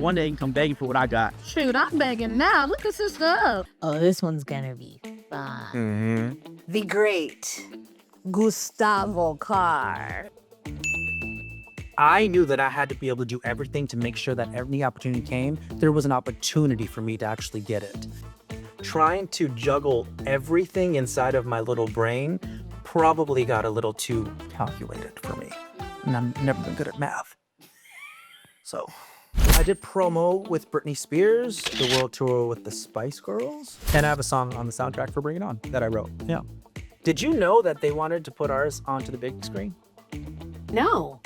one day you can come begging for what I got. Shoot, I'm begging now. Look at this stuff. Oh, this one's gonna be fun. The great Gustavo Carr. I knew that I had to be able to do everything to make sure that any opportunity came, there was an opportunity for me to actually get it. Trying to juggle everything inside of my little brain probably got a little too calculated for me. And I'm never been good at math. So I did promo with Britney Spears, the world tour with the Spice Girls, and I have a song on the soundtrack for Bring It On that I wrote. Yeah. Did you know that they wanted to put ours onto the big screen? No.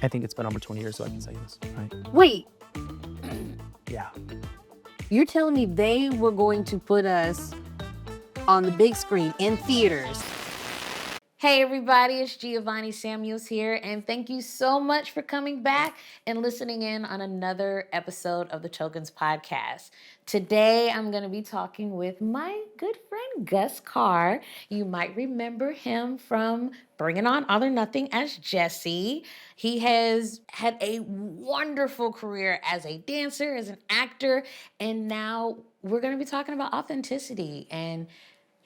I think it's been over 20 years, so I can say this, right? Wait, Yeah. you're telling me they were going to put us on the big screen in theaters? Hey everybody, it's Giovonnie Samuels here, and thank you so much for coming back and listening in on another episode of the Tokens Podcast. Today, I'm going to be talking with my good friend, Gus Carr. You might remember him from Bringing On All or Nothing as Jesse. He has had a wonderful career as a dancer, as an actor, and now we're going to be talking about authenticity and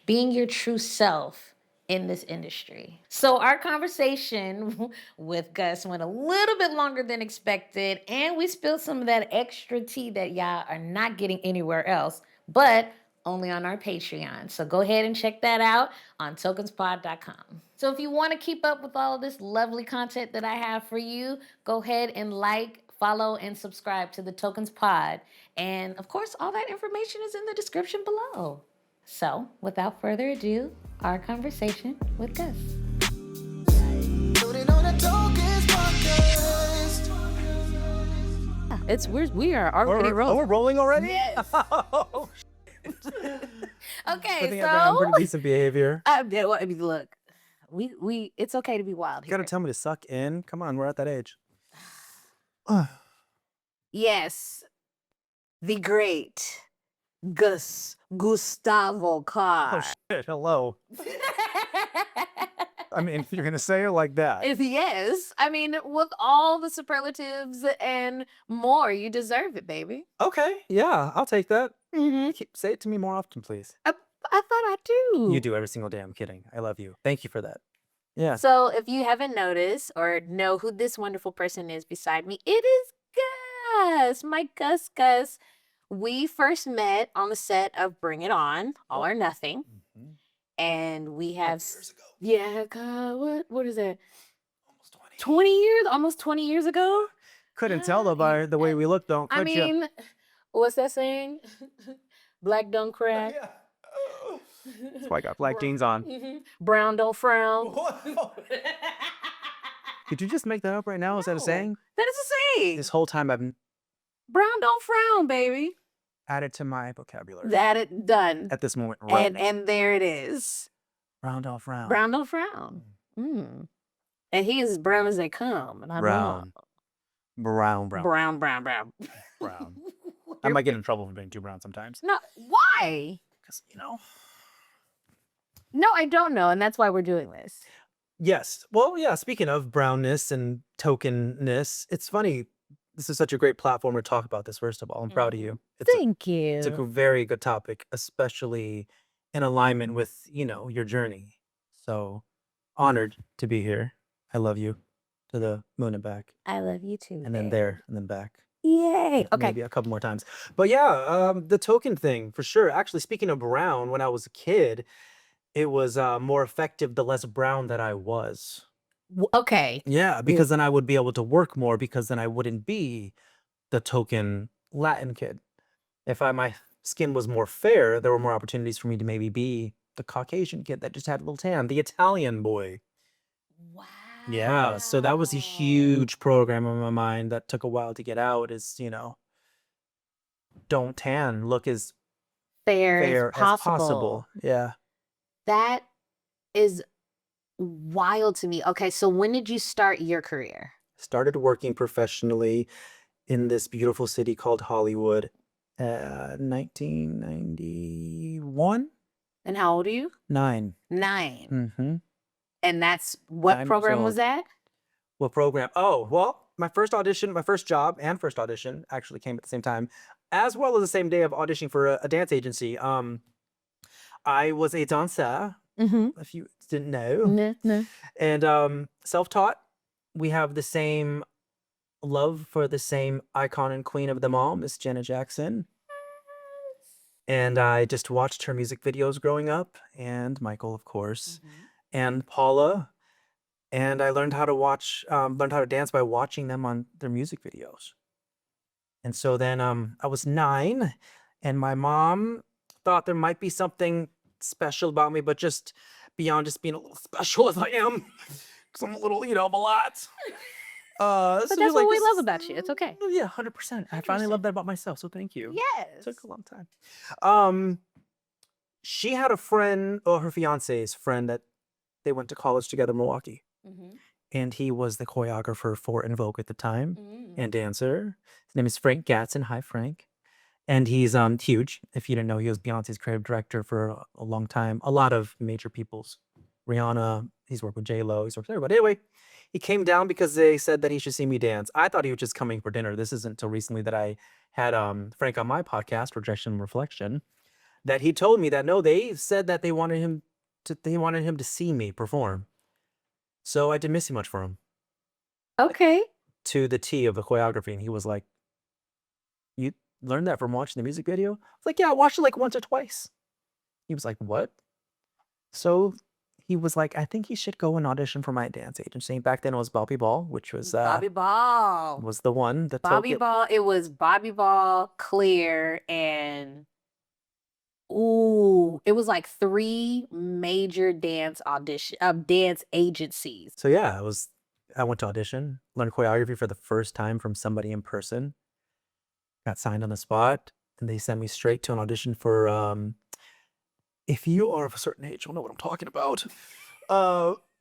being your true self in this industry. So our conversation with Gus went a little bit longer than expected, and we spilled some of that extra tea that y'all are not getting anywhere else, but only on our Patreon. So go ahead and check that out on tokenspod.com. So if you want to keep up with all of this lovely content that I have for you, go ahead and like, follow, and subscribe to the Tokens Pod. And of course, all that information is in the description below. So, without further ado, our conversation with Gus. We are already rolling. Oh, we're rolling already? Yes. Okay, I'm pretty decent behavior. Look, we it's okay to be wild You here. gotta tell me to suck in. Come on, we're at that age. Yes, the great Gustavo Carr. Oh shit, hello. I mean, if you're gonna say it like that. Yes, I mean, with all the superlatives and more, you deserve it, baby. Okay, yeah, I'll take that. Mm-hmm. Say it to me more often, please. I thought I do. You do every single day. I'm kidding. I love you. Thank you for that. Yeah. So if you haven't noticed or know who this wonderful person is beside me, it is Gus, my Gus. We first met on the set of Bring It On, All or Nothing. Mhm. And we have... Years ago. Yeah, God, what is that? Almost 20. 20 years? Almost 20 years ago? Couldn't tell though by the way we look, though. I Could you? mean, what's that saying? Black don't crack. Yeah. That's why I got black jeans on. Mm-hmm. Brown don't frown. Did you just make that up right now? Is that a No, saying? That is a saying. This whole time I've Brown don't frown, baby. added to my vocabulary. That it done. At this moment, right? And there it is. Brown don't frown. Brown don't frown. Mm. And he is as brown as they come. And I'm Brown. Brown. brown. I might get in trouble for being too brown sometimes. No, why? Because, you know. No, I don't know. And that's why we're doing this. Yes. Well, yeah, speaking of brownness and tokenness, it's funny. This is such a great platform to talk about this, first of all. I'm proud of you. Thank you. It's a very good topic, especially in alignment with, your journey. So honored to be here. I love you. To the moon and back. I love you too. And then there and then back. Yay. Okay. Maybe a couple more times. But yeah, the token thing for sure. Actually, speaking of brown, when I was a kid, it was more effective the less brown that I was. Okay. Yeah, because then I would be able to work more, because then I wouldn't be the token Latin kid. If my skin was more fair, there were more opportunities for me to maybe be the Caucasian kid that just had a little tan, the Italian boy. Wow. Yeah, so that was a huge program in my mind that took a while to get out is, don't tan, look as Fair as possible. Yeah. That is wild to me. Okay, so when did you start your career? Started working professionally in this beautiful city called Hollywood, 1991? And how old are you? 9. 9. Mm-hmm. And that's what 9 years program was old. that? What program? Oh, well, my first audition, my first job and first audition actually came at the same time, as well as the same day of auditioning for a dance agency. I was a dancer, if you didn't know, No. and self-taught. We have the same love for the same icon and queen of them all, Miss Janet Jackson. And I just watched her music videos growing up, and Michael, of course, and Paula. And I learned how to learned how to dance by watching them on their music videos. And so then I was 9, and my mom thought there might be something special about me, but just beyond just being a little special as I am, because I'm a little, I'm a lot. But So that's like, what we this love is- about you. It's okay. Yeah, 100%. I finally 100%. love that about myself, so thank you. Yes. Took a long time. She had a friend, or her fiance's friend, that they went to college together in Milwaukee. And he was the choreographer for En Vogue at the time and dancer. His name is Frank Gatson. Hi, Frank. And he's huge. If you didn't know, he was Beyonce's creative director for a long time. A lot of major people's. Rihanna, he's worked with J-Lo, he's worked with everybody. Anyway, he came down because they said that he should see me dance. I thought he was just coming for dinner. This isn't until recently that I had Frank on my podcast, Rejection and Reflection, that he told me that no, they said that they wanted him to see me perform. So I did Missy Much for him. Okay. To the T of the choreography. And he was like, "You learned that from watching the music video?" I was like, "Yeah, I watched it like once or twice." He was like, "What?" So he was like, "I think he should go and audition for my dance agency." Back then it was Bobby Ball, which was Bobby Ball. was the one that Bobby Ball. It was Bobby Ball, Clear, and it was like 3 major dance agencies. So yeah, I went to audition, learned choreography for the first time from somebody in person, got signed on the spot, and they sent me straight to an audition for if you are of a certain age, you'll know what I'm talking about.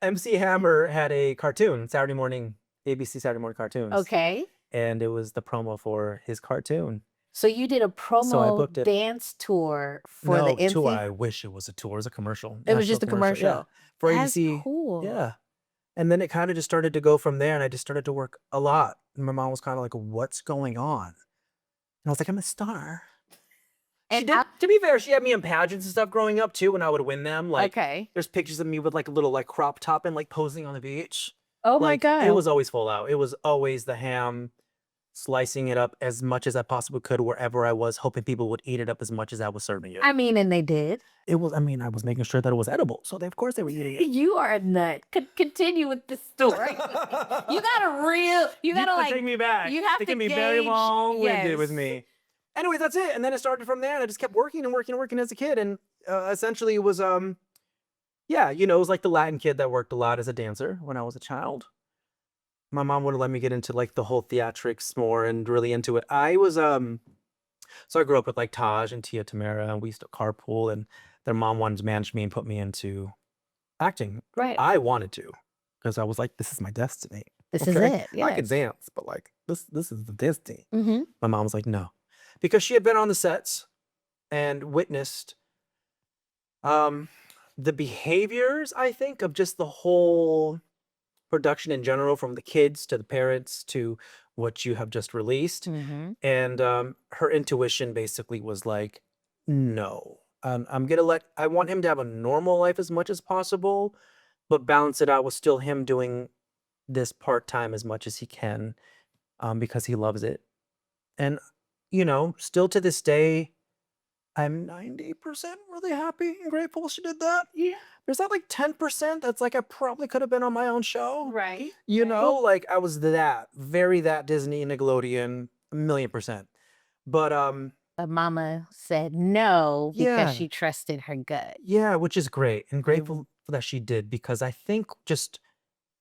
MC Hammer had a cartoon, Saturday morning, ABC Saturday morning cartoons. Okay. And it was the promo for his cartoon. So you did a promo dance tour for the MC? Tour. I wish it was a tour. It was a commercial. It was just a commercial. Yeah. For That's ABC. cool. Yeah. And then it kind of just started to go from there, and I just started to work a lot. And my mom was kind of like, "What's going on?" And I was like, "I'm a star." And to be fair, she had me in pageants and stuff growing up too, when I would win them. Like, there's pictures of me with like a little like crop top and like posing on the beach. Oh my God. It was always full out. It was always the ham, slicing it up as much as I possibly could wherever I was, hoping people would eat it up as much as I was serving it. I mean, and they did. I was making sure that it was edible. So of course they were eating it. You are a nut. Continue with the story. You gotta take me back. You have they to can be very long-winded with me. Anyway, that's it. And then it started from there, and I just kept working and working and working as a kid. And essentially it was, it was like the Latin kid that worked a lot as a dancer when I was a child. My mom wouldn't let me get into like the whole theatrics more and really into it. I was, so I grew up with like Taj and Tia Tamara, and we used to carpool, and their mom wanted to manage me and put me into acting. Right. I wanted to, because I was like, this is my destiny. This is it. Yes. I could dance, but like, this is the destiny. Mm-hmm. My mom was like, no. Because she had been on the sets and witnessed the behaviors, I think, of just the whole production in general, from the kids to the parents to what you have just released. Mm-hmm. And her intuition basically was like, no, I want him to have a normal life as much as possible, but balance it out with still him doing this part-time as much as he can, because he loves it. And still to this day, I'm 90% really happy and grateful she did that. Yeah. There's that like 10% that's like I probably could have been on my own show. Right. Like I was that Disney, Nickelodeon, 1,000,000%. But mama said no because Yeah. she trusted her gut. yeah, which is great, and grateful that she did, because I think just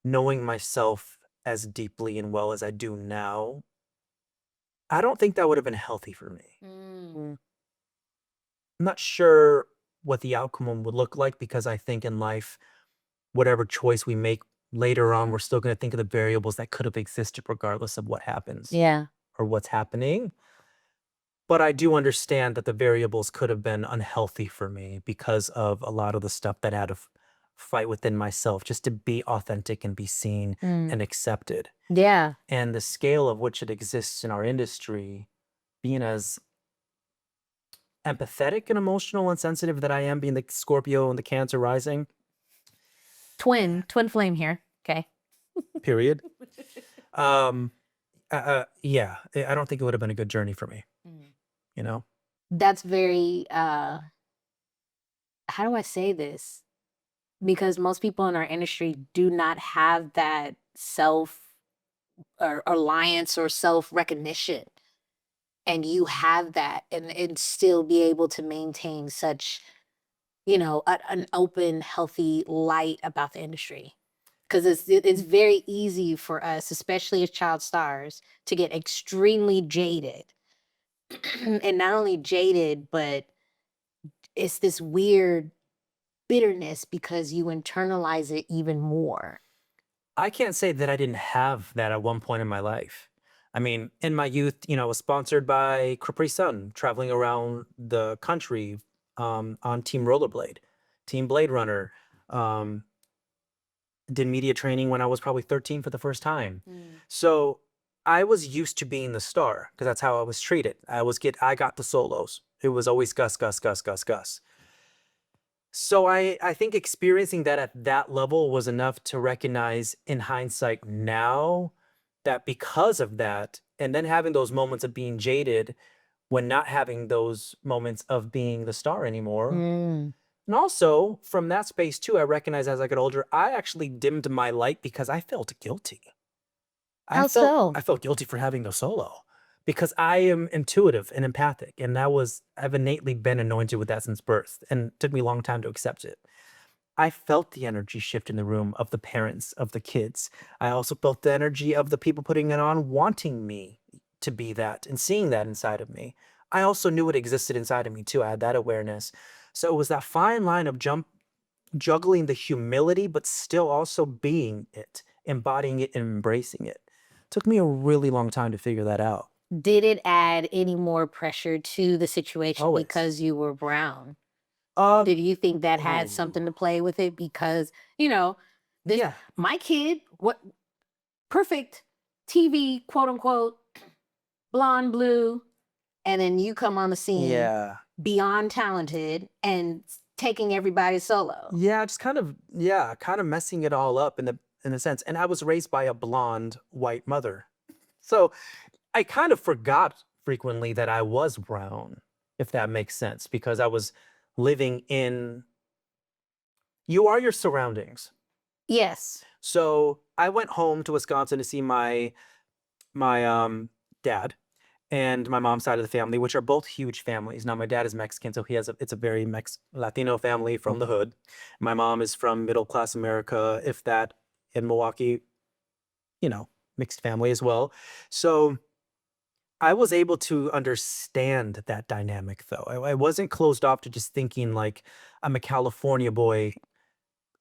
knowing myself as deeply and well as I do now, I don't think that would have been healthy for me. I'm not sure what the outcome would look like, because I think in life, whatever choice we make later on, we're still going to think of the variables that could have existed regardless of what happens Yeah. or what's happening. But I do understand that the variables could have been unhealthy for me because of a lot of the stuff that had to fight within myself just to be authentic and be seen and accepted. Yeah. And the scale of which it exists in our industry, being as empathetic and emotional and sensitive that I am, being the Scorpio and the Cancer rising, Twin flame here. Okay. period. Yeah, I don't think it would have been a good journey for me, you know? That's very, how do I say this? Because most people in our industry do not have that self or alliance or self recognition. And you have that and still be able to maintain such, an open, healthy light about the industry. Because it's very easy for us, especially as child stars, to get extremely jaded. And not only jaded, but it's this weird bitterness because you internalize it even more. I can't say that I didn't have that at one point in my life. I mean, in my youth, I was sponsored by Capri Sun, traveling around the country on Team Rollerblade, Team Blade Runner. Did media training when I was probably 13 for the first time. So I was used to being the star because that's how I was treated. I got the solos. It was always Gus, Gus, Gus, Gus, Gus. So I think experiencing that at that level was enough to recognize in hindsight now that because of that, and then having those moments of being jaded when not having those moments of being the star anymore. And also from that space too, I recognize as I got older, I actually dimmed my light because I felt guilty. How so? I felt guilty for having no solo because I am intuitive and empathic, and I've innately been anointed with that since birth, and it took me a long time to accept it. I felt the energy shift in the room of the parents, of the kids. I also felt the energy of the people putting it on, wanting me to be that and seeing that inside of me. I also knew it existed inside of me too. I had that awareness. So it was that fine line of juggling the humility, but still also being it, embodying it and embracing it. Took me a really long time to figure that out. Did it add any more pressure to the situation Always. because you were brown? Uh, Did you think that had something to play with it? Because, yeah. my kid, what perfect TV, quote unquote, blonde, blue, and then you come on the scene, Yeah. beyond talented and taking everybody solo. Yeah, just kind of messing it all up in a sense. And I was raised by a blonde white mother. So I kind of forgot frequently that I was brown, if that makes sense, because I was living in you are your surroundings. Yes. So I went home to Wisconsin to see my dad and my mom's side of the family, which are both huge families. Now my dad is Mexican, so it's a very Latino family from the hood. My mom is from middle class America, if that, in Milwaukee, mixed family as well. So I was able to understand that dynamic though. I wasn't closed off to just thinking like I'm a California boy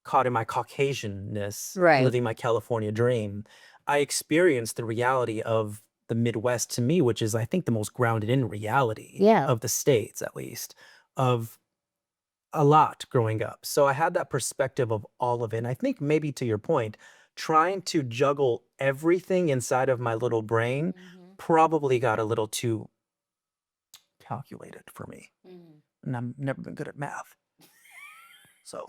caught in my Caucasianness, Right. living my California dream. I experienced the reality of the Midwest to me, which is, I think, the most grounded in reality of the states, at least, of a lot growing up. So I had that perspective of all of it. And I think maybe to your point, trying to juggle everything inside of my little brain probably got a little too calculated for me. And I've never been good at math. So,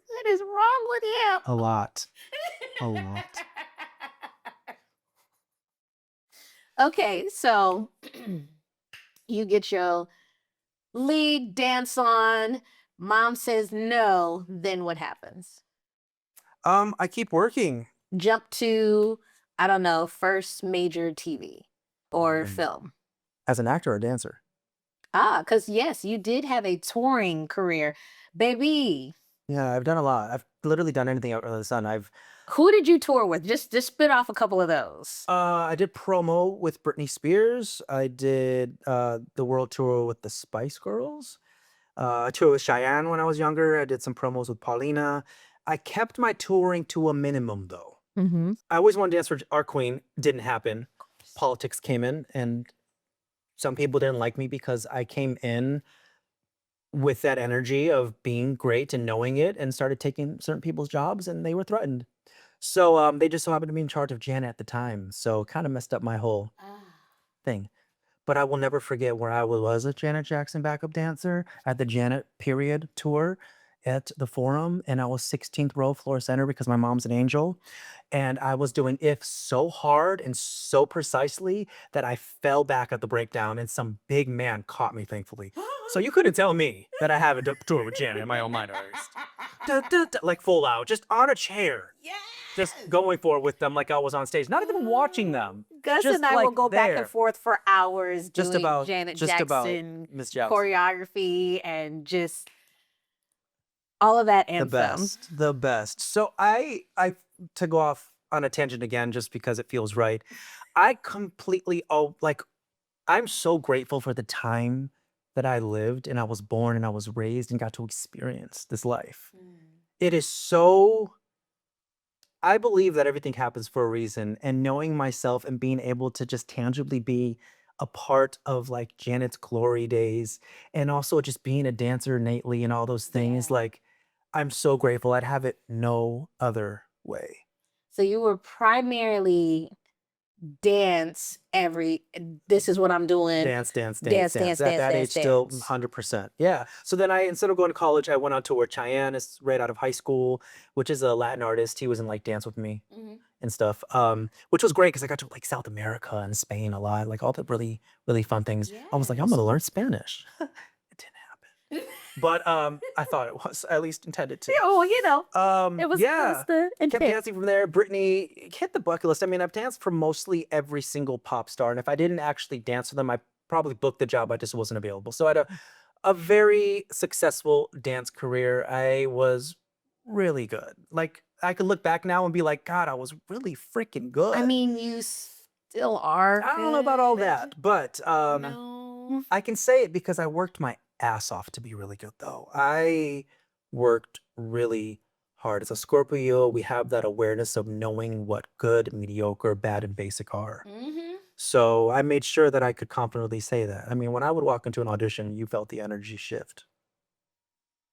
What is wrong with you? a lot. Okay, so you get your lead dance on, mom says no, then what happens? I keep working. Jump to, I don't know, first major TV or film. As an actor or dancer? Because yes, you did have a touring career. Baby, Yeah, I've done a lot. I've literally done anything under the sun. who did you tour with? Just spit off a couple of those. I did promo with Britney Spears. I did the world tour with the Spice Girls. I toured with Cheyenne when I was younger. I did some promos with Paulina. I kept my touring to a minimum, though. I always wanted to dance for our queen. Didn't happen. Politics came in, and some people didn't like me because I came in with that energy of being great and knowing it and started taking certain people's jobs and they were threatened. So they just so happened to be in charge of Janet at the time. So kind of messed up my whole Ah. thing. But I will never forget where I was a Janet Jackson backup dancer at the Janet period tour at the Forum, and I was 16th row floor center because my mom's an angel. And I was doing if so hard and so precisely that I fell back at the breakdown, and some big man caught me, thankfully. So you couldn't tell me that I have a tour with Janet in my own mind artist. Like full out, just on a chair. Just going for it with them like I was on stage, not even watching them. Gus just and I will go back and forth for hours Just doing about Janet just about Jackson Miss Jackson. choreography and just all of that and some. The best. So I to go off on a tangent again, just because it feels right. I completely I'm so grateful for the time that I lived and I was born and I was raised and got to experience this life. It is so I believe that everything happens for a reason, and knowing myself and being able to just tangibly be a part of like Janet's glory days and also just being a dancer innately and all those things, Yeah. like I'm so grateful. I'd have it no other way. So you were primarily dance this is what I'm doing. Dance. Dance, At dance, that dance, age, still dance. 100%. Yeah. So then instead of going to college, I went on tour with Cheyenne is right out of high school, which is a Latin artist. He was in like Dance With Me and stuff, which was great because I got to like South America and Spain a lot, like all the really, really fun things. I was like, I'm going to learn Spanish. It didn't happen. But I thought it was at least intended to. Yeah, well, it was the Kept intent. dancing from there. Britney hit the bucket list. I mean, I've danced for mostly every single pop star, and if I didn't actually dance for them, I probably booked the job. I just wasn't available. So I had a very successful dance career. I was really good. Like I could look back now and be like, God, I was really freaking good. I mean, you still are. I don't know about all that, but No. I can say it because I worked my ass off to be really good, though. I worked really hard. As a Scorpio, we have that awareness of knowing what good, mediocre, bad, and basic are. So I made sure that I could confidently say that. I mean, when I would walk into an audition, you felt the energy shift.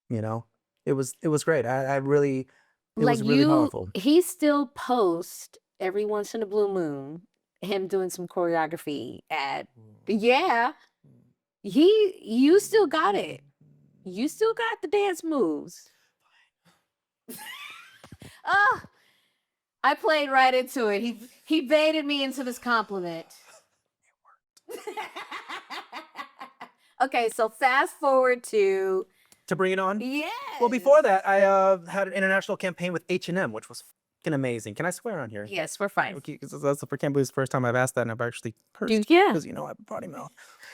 You know, it was great. I really, it was really powerful. He still posts every once in a blue moon him doing some choreography at you still got it. You still got the dance moves. I played right into it. He baited me into this compliment. It worked. Okay, so fast forward to Bring It On? Yeah. Well, before that, I had an international campaign with H&M, which was fucking amazing. Can I swear on here? Yes, we're fine. Okay, because I can't believe it's the first time I've asked that and I've actually cursed. Yeah. Because, I have a potty mouth.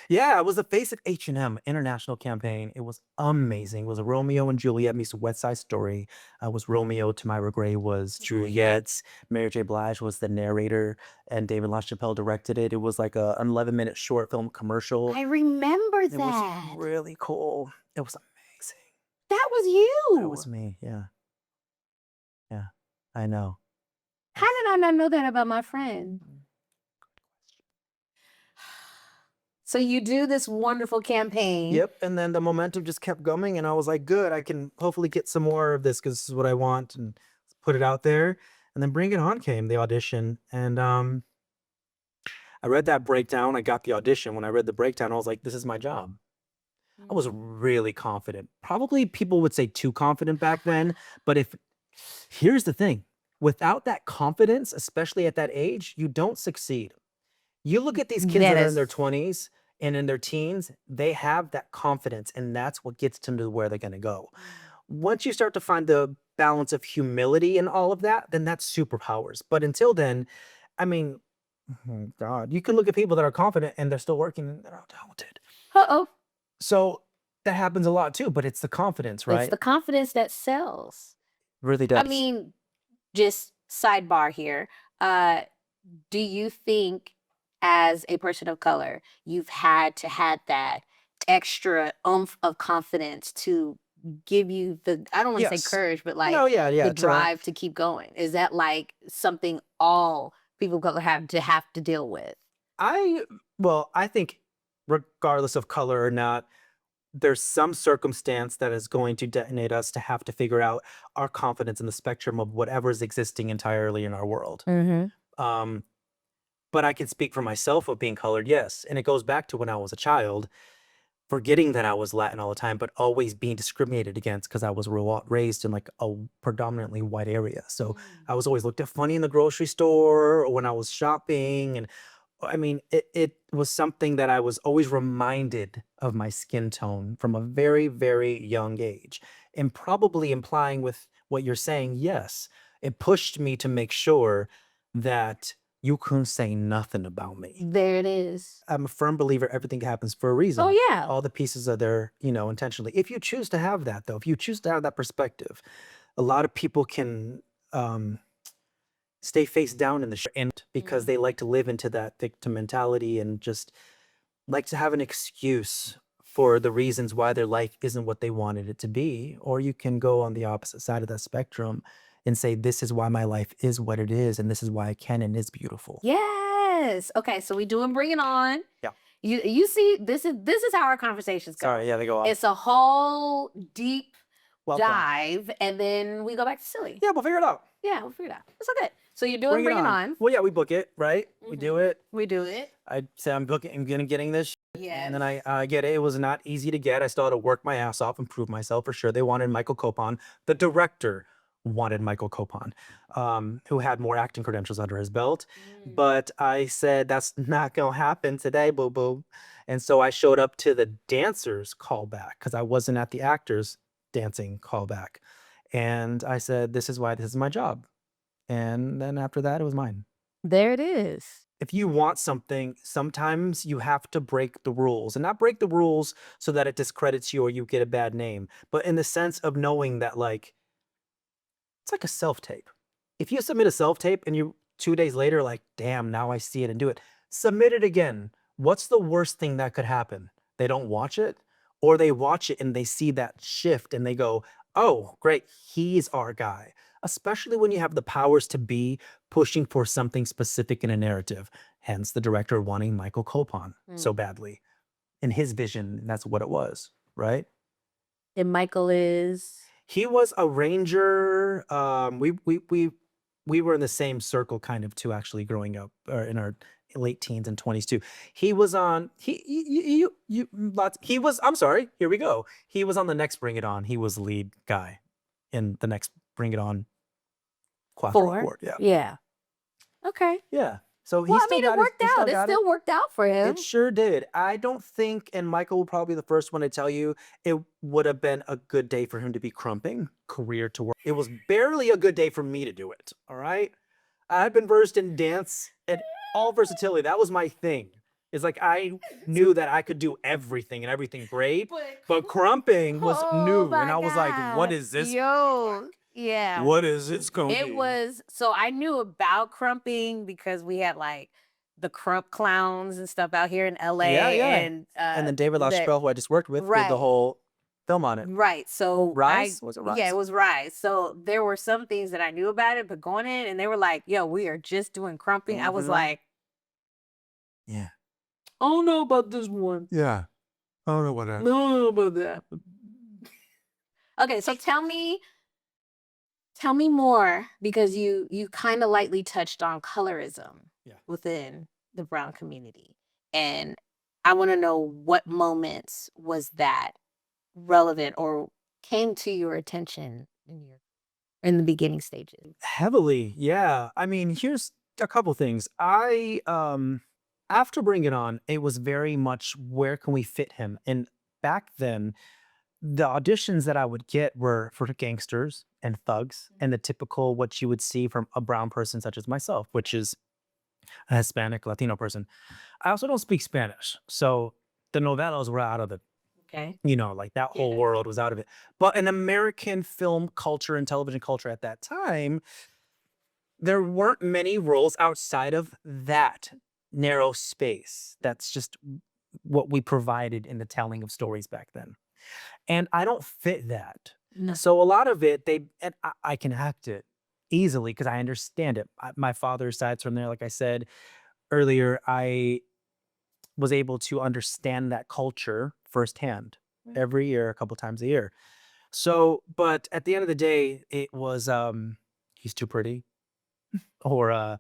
Yeah, I was the face of H&M international campaign. It was amazing. It was a Romeo and Juliet meets West Side Story. I was Romeo, Tamira Gray was Juliet. Mary J. Blige was the narrator, and David LaChapelle directed it. It was like an 11-minute short film commercial. I remember It that. was really cool. It was amazing. That was you. That was me, yeah. Yeah, I know. How did I not know that about my friend? So you do this wonderful campaign. Yep, and then the momentum just kept going, and I was like, good, I can hopefully get some more of this because this is what I want, and put it out there. And then Bring It On came, the audition, and I read that breakdown. I got the audition. When I read the breakdown, I was like, this is my job. I was really confident. Probably people would say too confident back then, but here's the thing. Without that confidence, especially at that age, you don't succeed. You look at these kids that are in their 20s and in their teens, they have that confidence, and that's what gets them to where they're going to go. Once you start to find the balance of humility and all of that, then that's superpowers. But until then, I mean, oh God, you can look at people that are confident and they're still working and they're not talented. So that happens a lot too, but it's the confidence, right? It's the confidence that sells. Really does. I mean, just sidebar here. Do you think as a person of color, you've had to have that extra oomph of confidence to give you I don't want to say courage, but like the drive to keep going? Is that like something all people of color have to deal with? I think regardless of color or not, there's some circumstance that is going to detonate us to have to figure out our confidence in the spectrum of whatever is existing entirely in our world. Um, but I can speak for myself of being colored, yes. And it goes back to when I was a child, forgetting that I was Latin all the time, but always being discriminated against because I was raised in like a predominantly white area. So I was always looked at funny in the grocery store or when I was shopping. And I mean, it was something that I was always reminded of my skin tone from a very, very young age. And probably implying with what you're saying, yes, it pushed me to make sure that you couldn't say nothing about me. There it is. I'm a firm believer everything happens for a reason. Oh, yeah. All the pieces are there, intentionally. If you choose to have that, though, if you choose to have that perspective, a lot of people can stay face down in the end because they like to live into that victim mentality and just like to have an excuse for the reasons why their life isn't what they wanted it to be. Or you can go on the opposite side of that spectrum and say, this is why my life is what it is, and this is why I can and is beautiful. Yes. Okay, so we doing Bring It On. Yeah. You see, this is how our conversations go. Sorry, yeah, they go off. It's a whole deep Welcome. dive, and then we go back to silly. Yeah, we'll figure it out. Yeah, we'll figure it out. It's okay. So you're doing Bring It On. Well, yeah, we book it, right? We do it. We do it. I say I'm getting this. Yeah. And then I get it. It was not easy to get. I still had to work my ass off and prove myself for sure. They wanted Michael Copon. The director wanted Michael Copon, who had more acting credentials under his belt. But I said, that's not going to happen today, boo-boo. And so I showed up to the dancers callback because I wasn't at the actors dancing callback. And I said, this is why this is my job. And then after that, it was mine. There it is. If you want something, sometimes you have to break the rules, and not break the rules so that it discredits you or you get a bad name, but in the sense of knowing that, like, it's like a self-tape. If you submit a self-tape and you 2 days later, like, damn, now I see it and do it, submit it again. What's the worst thing that could happen? They don't watch it, or they watch it and they see that shift and they go, oh, great, he's our guy. Especially when you have the powers to be pushing for something specific in a narrative. Hence the director wanting Michael Copon so badly. In his vision, that's what it was, right? And Michael is? He was a ranger. We were in the same circle kind of too, actually, growing up, or in our late teens and 20s too. He was on, I'm sorry, here we go. He was on the next Bring It On. He was the lead guy in the next Bring It On. Four? Yeah. Yeah. Okay. Yeah. So he it worked out. It still worked out for him. It sure did. I don't think, and Michael will probably be the first one to tell you, it would have been a good day for him to be crumping, career to work. It was barely a good day for me to do it. All right. I've been versed in dance and all versatility. That was my thing. It's like I knew that I could do everything and everything great, but crumping was new. And I was like, what is this? Yo. Yeah. What is it going to be? It was, so I knew about crumping because we had like the crump clowns and stuff out here in LA. Yeah. And then David LaChapelle, who I just worked with, did the whole film on it. Right. So Rise? Was it Rise? Yeah, it was Rise. So there were some things that I knew about it, but going in and they were like, yo, we are just doing crumping. I was like, yeah. I don't know about this one. Yeah. I don't know about that. I don't know about that. Okay, so tell me more, because you kind of lightly touched on colorism within the brown community. And I want to know, what moments was that relevant or came to your attention in the beginning stages? Heavily, yeah. I mean, here's a couple things. After Bring It On, it was very much, where can we fit him? And back then, the auditions that I would get were for gangsters and thugs and the typical what you would see from a brown person such as myself, which is a Hispanic Latino person. I also don't speak Spanish, so the novellas were out of it. Okay. Like that whole world was out of it. But in American film culture and television culture at that time, there weren't many roles outside of that narrow space. That's just what we provided in the telling of stories back then. And I don't fit that. No. So a lot of it, I can act it easily because I understand it. My father's side's from there. Like I said earlier, was able to understand that culture firsthand every year, a couple times a year. So, but at the end of the day, it was he's too pretty, or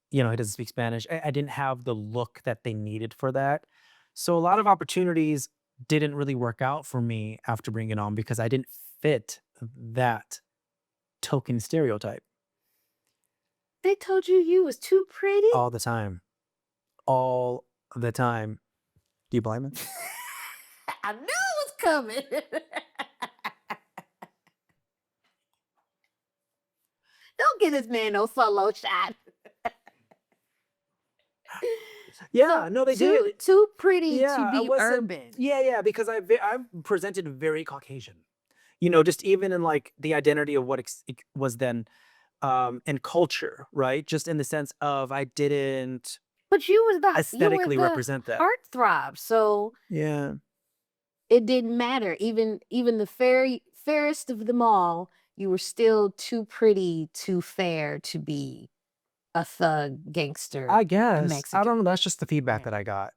he doesn't speak Spanish. I didn't have the look that they needed for that. So a lot of opportunities didn't really work out for me after bringing it on because I didn't fit that token stereotype They told you was too pretty? all the time. All the time. Do you blame me? I knew it was coming. Don't give this man no solo shot. Yeah, no, they did. Too pretty Yeah, to I be wasn't. urban. Yeah, because I've presented very Caucasian. Just even in like the identity of what it was then, and culture, right? Just in the sense of I didn't But you was the aesthetically represent that. heartthrob, so Yeah. it didn't matter. Even the fairest of them all, you were still too pretty, too fair to be a thug, gangster, I guess. I Mexican. don't know. That's just the feedback that I got.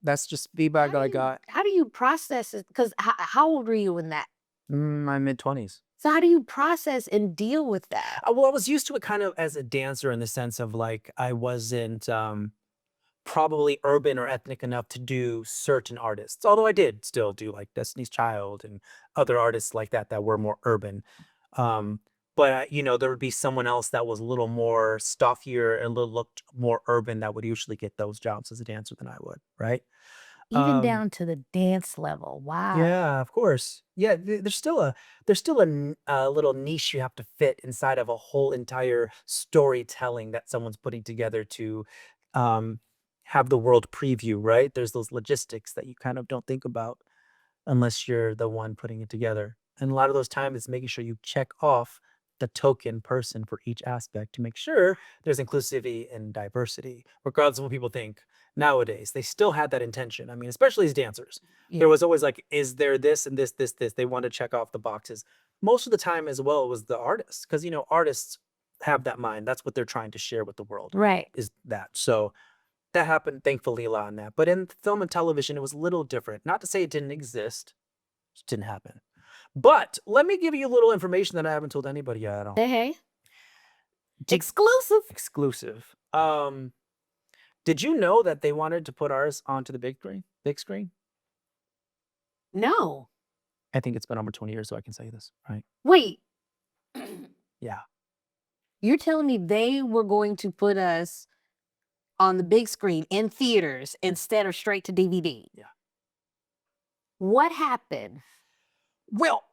That's just feedback that I got. How do you process it? Because how old were you in that? My mid-20s. So how do you process and deal with that? Well, I was used to it kind of as a dancer in the sense of like I wasn't probably urban or ethnic enough to do certain artists. Although I did still do like Destiny's Child and other artists like that were more urban. But there would be someone else that was a little more stuffier and looked more urban that would usually get those jobs as a dancer than I would, right? Even down to the dance level. Wow. Yeah, of course. Yeah, there's still a little niche you have to fit inside of a whole entire storytelling that someone's putting together to um, have the world preview, right? There's those logistics that you kind of don't think about unless you're the one putting it together. And a lot of those times it's making sure you check off the token person for each aspect to make sure there's inclusivity and diversity, regardless of what people think nowadays. They still had that intention. I mean, especially as dancers. Yeah. There was always like, is there this and this, this, this? They want to check off the boxes. Most of the time as well was the artists, because artists have that mind. That's what they're trying to share with the world. Right. Is that. So that happened, thankfully, a lot in that. But in film and television, it was a little different. Not to say it didn't exist, it just didn't happen. But let me give you a little information that I haven't told anybody yet. Hey. Exclusive. Exclusive. Did you know that they wanted to put ours onto the big screen? Big screen? No. I think it's been over 20 years, so I can say this, right? Wait. Yeah. You're telling me they were going to put us on the big screen in theaters instead of straight to DVD? Yeah. What happened? Well,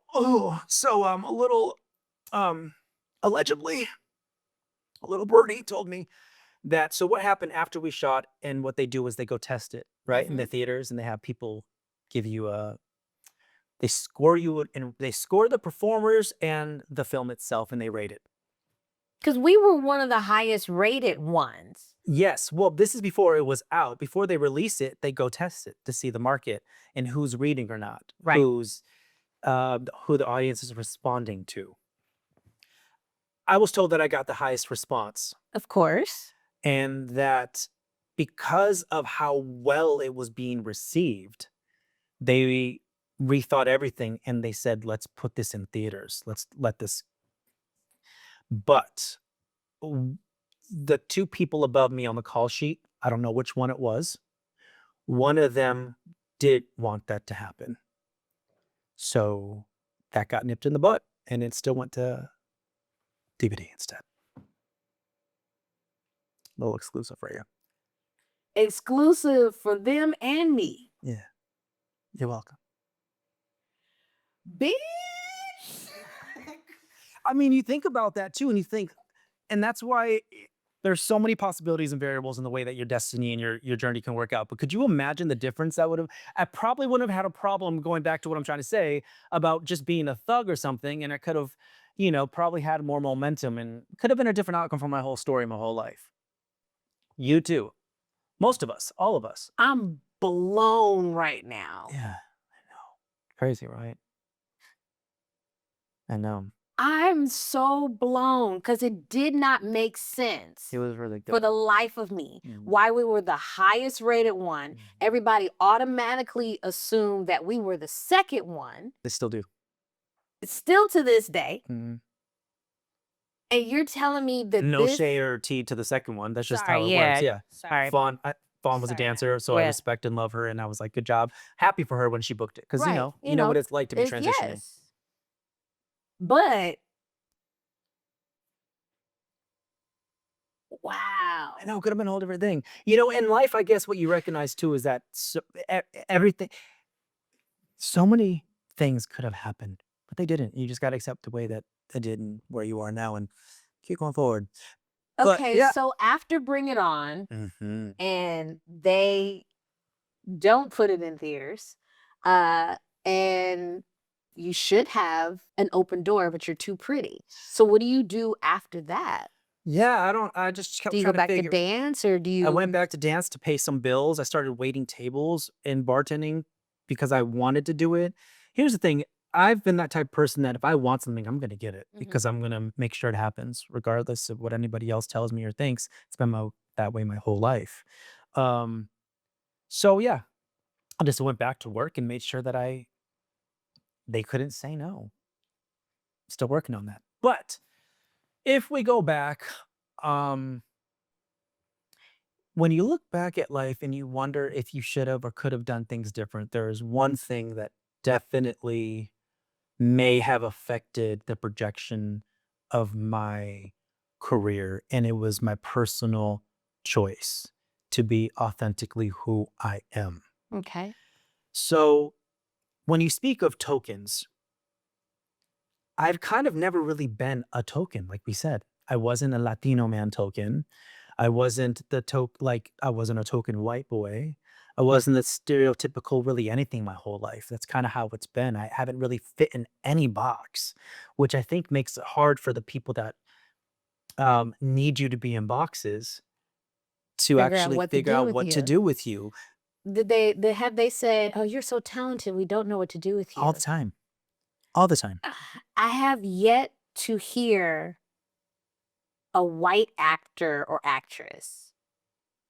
so a little allegedly, a little birdie told me that. So what happened after we shot, and what they do is they go test it, right, in the theaters, and they have people give you they score you, and they score the performers and the film itself, and they rate it. Because we were one of the highest rated ones. Yes. Well, this is before it was out. Before they release it, they go test it to see the market and who's reading or not, Right. Who the audience is responding to. I was told that I got the highest response. Of course. And that because of how well it was being received, they rethought everything and they said, let's put this in theaters. Let's let this. But the two people above me on the call sheet, I don't know which one it was. One of them did want that to happen. So that got nipped in the butt, and it still went to DVD instead. A little exclusive for you. Exclusive for them and me. Yeah. You're welcome. Bitch. I mean, you think about that too, and you think, and that's why there's so many possibilities and variables in the way that your destiny and your journey can work out. But could you imagine the difference that would have? I probably wouldn't have had a problem going back to what I'm trying to say about just being a thug or something, and I could have, probably had more momentum and could have been a different outcome for my whole story, my whole life. You too. Most of us, all of us. I'm blown right now. Yeah, I know. Crazy, right? I know. I'm so blown because it did not make sense It was really for good. the life of me Mm. why we were the highest rated one. Mm. Everybody automatically assumed that we were the second one, They still do. still to this day. Mhm. And you're telling me that No this shade or tea to the second one. That's just how sorry, it works. yeah. Yeah. Sorry. Fawn was a Sorry. dancer, so I Yeah. respect and love her, and I was like, good job. Happy for her when she booked it, because Right. you know what it's like to be It's transitioning. yes. But wow. I know, could have been a whole different thing. In life, I guess what you recognize too is that everything, so many things could have happened, but they didn't. You just got to accept the way that it did and where you are now and keep going forward. But Okay, yeah. so after Bring It On Hmm. and they don't put it in theaters, and you should have an open door, but you're too pretty. So what do you do after that? Yeah, I just Do kept you go trying to back to figure. dance or do I went you back to dance to pay some bills. I started waiting tables and bartending because I wanted to do it. Here's the thing. I've been that type of person that if I want something, I'm gonna get it Mhm. because I'm gonna make sure it happens, regardless of what anybody else tells me or thinks. It's been that way my whole life. Um, so yeah, I just went back to work and made sure that they couldn't say no. Still working on that. But if we go back, um, when you look back at life and you wonder if you should have or could have done things different, there is one thing that definitely may have affected the projection of my career, and it was my personal choice to be authentically who I am. Okay. So, when you speak of tokens, I've kind of never really been a token, like we said. I wasn't a Latino man token. I wasn't I wasn't a token white boy. I wasn't the stereotypical really anything my whole life. That's kind of how it's been. I haven't really fit in any box, which I think makes it hard for the people that need you to be in boxes to Figure out actually what to figure do out with what to you. do with you Have they said, "Oh, you're so talented, we don't know what to do with all you." the time. All the time. I have yet to hear a white actor or actress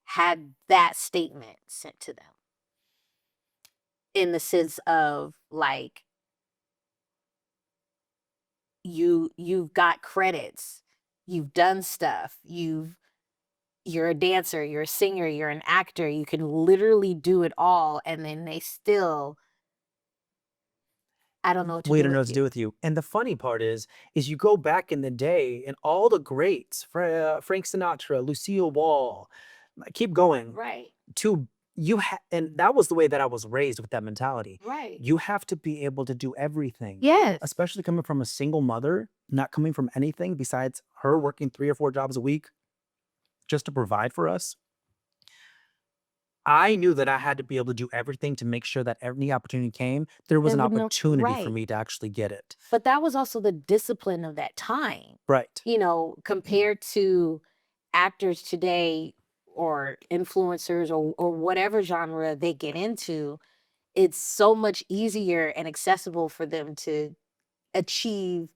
had that statement sent to them in the sense of like you've got credits, you've done stuff, you're a dancer, you're a singer, you're an actor, you can literally do it all, and then they still, I don't know what to We do don't know with what to do you. with you. And the funny part is you go back in the day and all the greats, Frank Sinatra, Lucille Ball, I keep going Right, to and that was the way that I was raised with that mentality. right. You have to be able to do everything, Yes. especially coming from a single mother, not coming from anything besides her working 3 or 4 jobs a week just to provide for us. I knew that I had to be able to do everything to make sure that any opportunity came, there was There an would no opportunity for right. me to actually get it. But that was also the discipline of that time, Right. compared to actors today or influencers or whatever genre they get into. It's so much easier and accessible for them to achieve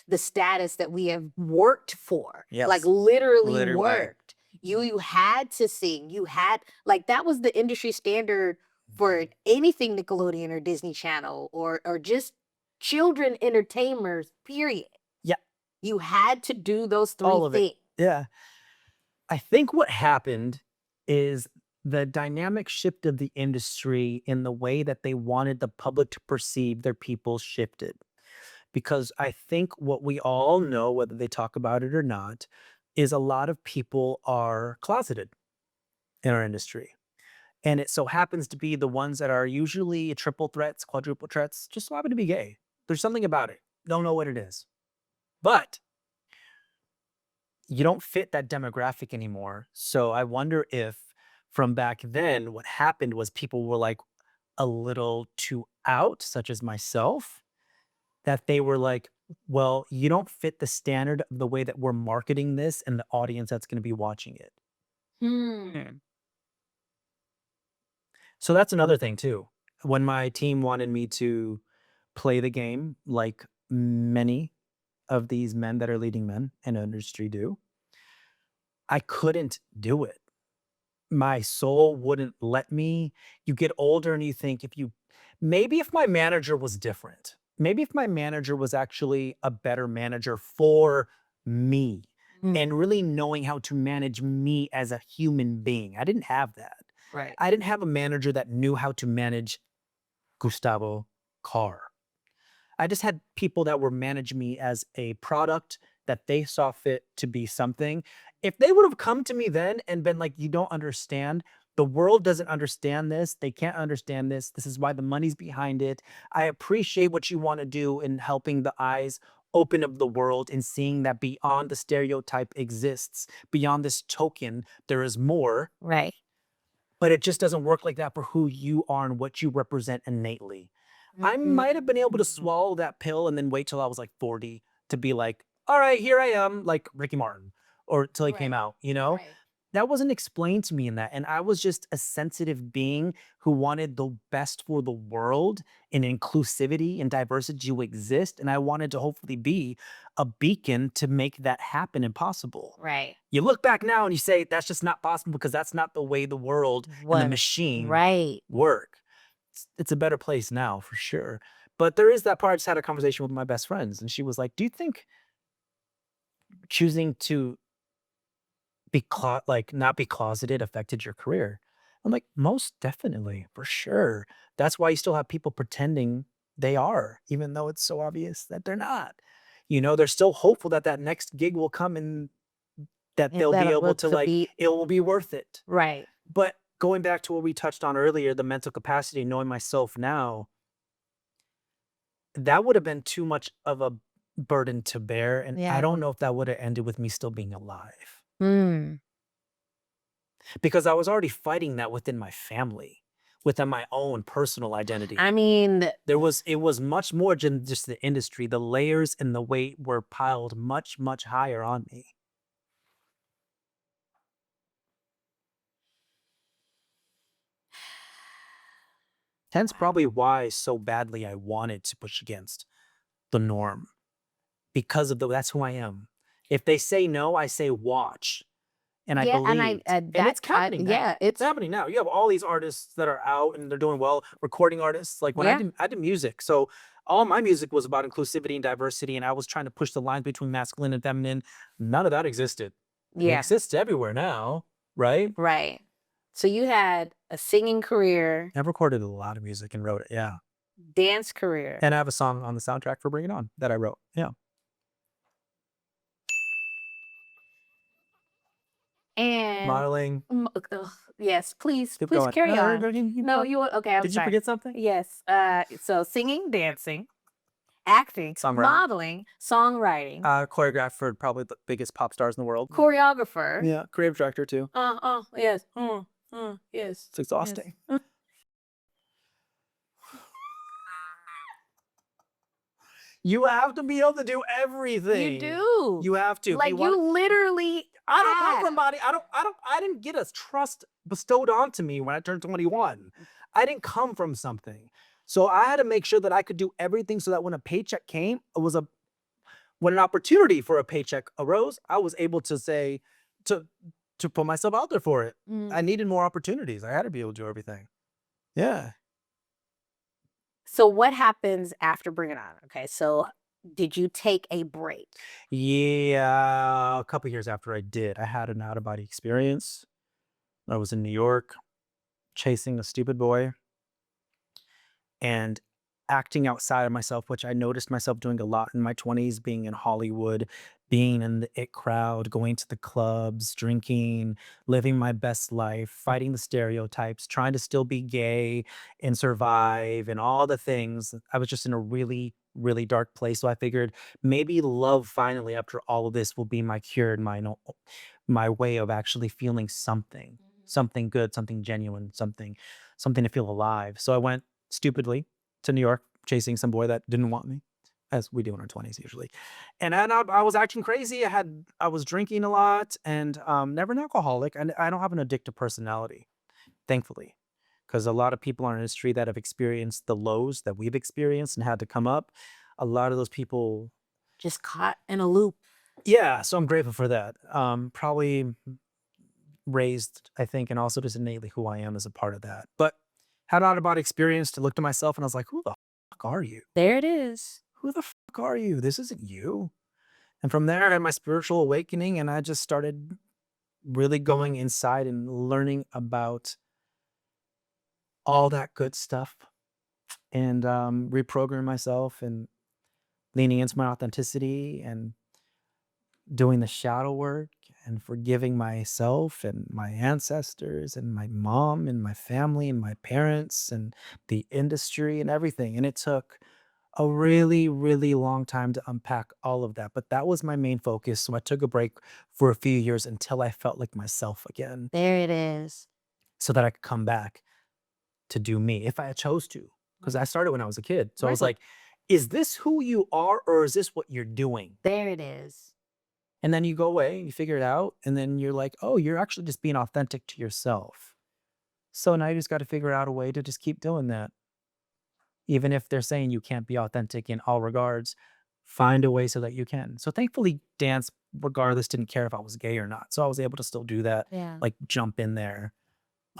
the status that we have worked for. Like Yes. literally Literally. worked. You had to sing. You had like that was the industry standard for anything Nickelodeon or Disney Channel or just children entertainers, period. Yeah, You had to do those three all of it. things. Yeah. I think what happened is the dynamic shift of the industry in the way that they wanted the public to perceive their people shifted. Because I think what we all know, whether they talk about it or not, is a lot of people are closeted in our industry. And it so happens to be the ones that are usually triple threats, quadruple threats, just so happen to be gay. There's something about it. Don't know what it is. But you don't fit that demographic anymore. So I wonder if from back then, what happened was people were like a little too out, such as myself, that they were like, well, you don't fit the standard of the way that we're marketing this and the audience that's going to be watching it. Hmm. So that's another thing too. When my team wanted me to play the game, like many, of these men that are leading men in an industry do. I couldn't do it. My soul wouldn't let me. You get older and you think maybe if my manager was different, maybe if my manager was actually a better manager for me Mm, and really knowing how to manage me as a human being. I didn't have that. right. I didn't have a manager that knew how to manage Gustavo Carr. I just had people that were managing me as a product that they saw fit to be something. If they would have come to me then and been like, "You don't understand. The world doesn't understand this. They can't understand this. This is why the money's behind it. I appreciate what you want to do in helping the eyes open of the world and seeing that beyond the stereotype exists, beyond this token, there is more, Right. but it just doesn't work like that for who you are and what you represent innately." I might have been able to Mm. swallow that pill and then wait till I was like 40 to be like, all right, here I am, like Ricky Martin, or till he came Right. out, you know? Right. That wasn't explained to me in that. And I was just a sensitive being who wanted the best for the world and inclusivity and diversity to exist. And I wanted to hopefully be a beacon to make that happen and possible. Right. You look back now and you say that's just not possible because that's not the way the world and the What? machine Right. work. It's a better place now for sure. But there is that part. I just had a conversation with my best friends, and she was like, "Do you think choosing to be like not be closeted affected your career?" I'm like, "Most definitely, for sure. That's why you still have people pretending they are, even though it's so obvious that they're not. You know, they're still hopeful that that next gig will come and that And they'll be that'll able look to to like be it will be worth it." right. But going back to what we touched on earlier, the mental capacity, knowing myself now, that would have been too much of a burden to bear, and I Yeah. don't know if that would have ended with me still being alive, Mm. because I was already fighting that within my family, within my own personal identity. I mean, It was much more than just the industry. The layers and the weight were piled much, much higher on me. Hence probably why so badly I wanted to push against the norm, because of that's who I am. If they say no, I say watch. And I yeah, and believed. And that it's happening now. yeah, It's happening now. You have all these artists that are out and they're doing well, recording artists. Like when yeah, I did music. So all my music was about inclusivity and diversity, and I was trying to push the lines between masculine and feminine. None of that existed. It yeah, exists everywhere now, right? right. So you had a singing career, I've recorded a lot of music and wrote it, yeah. dance career, And I have a song on the soundtrack for Bring It On that I wrote. Yeah. and Modeling. ugh, yes, Keep please going. carry No, on. keep No, going. you okay? I'm Did you sorry. forget something? Yes. So singing, dancing, acting, Songwriting. modeling, songwriting, Choreographed for probably the biggest pop stars in the world. choreographer. Yeah, creative director too. Yes. Yes. It's exhausting. You have to be able to do everything. You do. You have to. If Like you literally I don't come have. from body. I didn't get a trust bestowed onto me when I turned 21. I didn't come from something. So I had to make sure that I could do everything so that when a paycheck came, when an opportunity for a paycheck arose, I was able to say to put myself out there for it. I Mm. needed more opportunities. I had to be able to do everything. Yeah. So what happens after Bring It On? Okay, so did you take a break? Yeah, a couple years after I did, I had an out of body experience. I was in New York chasing a stupid boy and acting outside of myself, which I noticed myself doing a lot in my 20s, being in Hollywood, being in the it crowd, going to the clubs, drinking, living my best life, fighting the stereotypes, trying to still be gay and survive and all the things. I was just in a really, really dark place. So I figured maybe love finally after all of this will be my cure and my way of actually feeling something, something good, something genuine, something to feel alive. So I went stupidly to New York, chasing some boy that didn't want me, as we do in our 20s usually. And I was acting crazy. I was drinking a lot and never an alcoholic. And I don't have an addictive personality, thankfully, because a lot of people in our industry that have experienced the lows that we've experienced and had to come up, a lot of those people just caught in a loop. Yeah, so I'm grateful for that. Probably raised, I think, and also just innately who I am as a part of that. But had an out-of-body experience to look to myself and I was like, who the fuck are you? There it is. Who the fuck are you? This isn't you. And from there, I had my spiritual awakening and I just started really going inside and learning about all that good stuff and reprogramming myself and leaning into my authenticity and doing the shadow work and forgiving myself and my ancestors and my mom and my family and my parents and the industry and everything. And it took a really, really long time to unpack all of that. But that was my main focus. So I took a break for a few years until I felt like myself again There it is. so that I could come back to do me if I chose to. Because I started when I was a kid. So I was Right. like, is this who you are or is this what you're doing? There it is. And then you go away and you figure it out. And then you're like, oh, you're actually just being authentic to yourself. So now you just got to figure out a way to just keep doing that. Even if they're saying you can't be authentic in all regards, find a way so that you can. So thankfully, dance, regardless, didn't care if I was gay or not. So I was able to still do that, Yeah. like jump in there.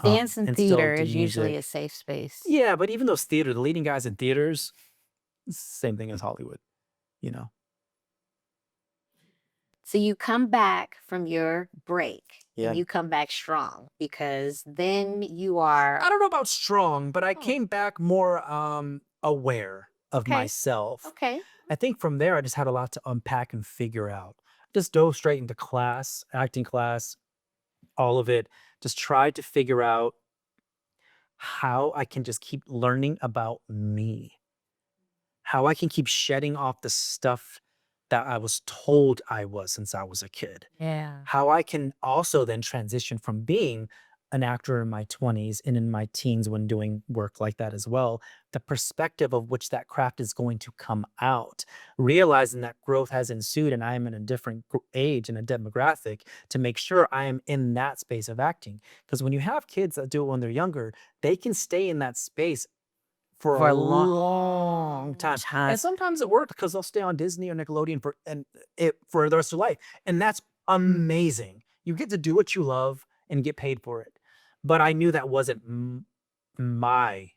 Dance and and still theater do is usually a music. safe space. Yeah, but even those theater, the leading guys in theaters, it's the same thing as Hollywood, you know? So you come back from your break Yeah. and you come back strong because then you are I don't know about strong, but I Oh. came back more aware of Okay. myself. okay. I think from there, I just had a lot to unpack and figure out. Just dove straight into class, acting class, all of it. Just tried to figure out how I can just keep learning about me, how I can keep shedding off the stuff that I was told I was since I was a kid. Yeah. How I can also then transition from being an actor in my 20s and in my teens when doing work like that as well, the perspective of which that craft is going to come out, realizing that growth has ensued and I am in a different age and a demographic to make sure I am in that space of acting. Because when you have kids that do it when they're younger, they can stay in that space for For a a long long time. And sometimes it works because they'll stay on Disney or Nickelodeon for the rest of their life. And that's amazing. You get to do what you love and get paid for it. But I knew that wasn't my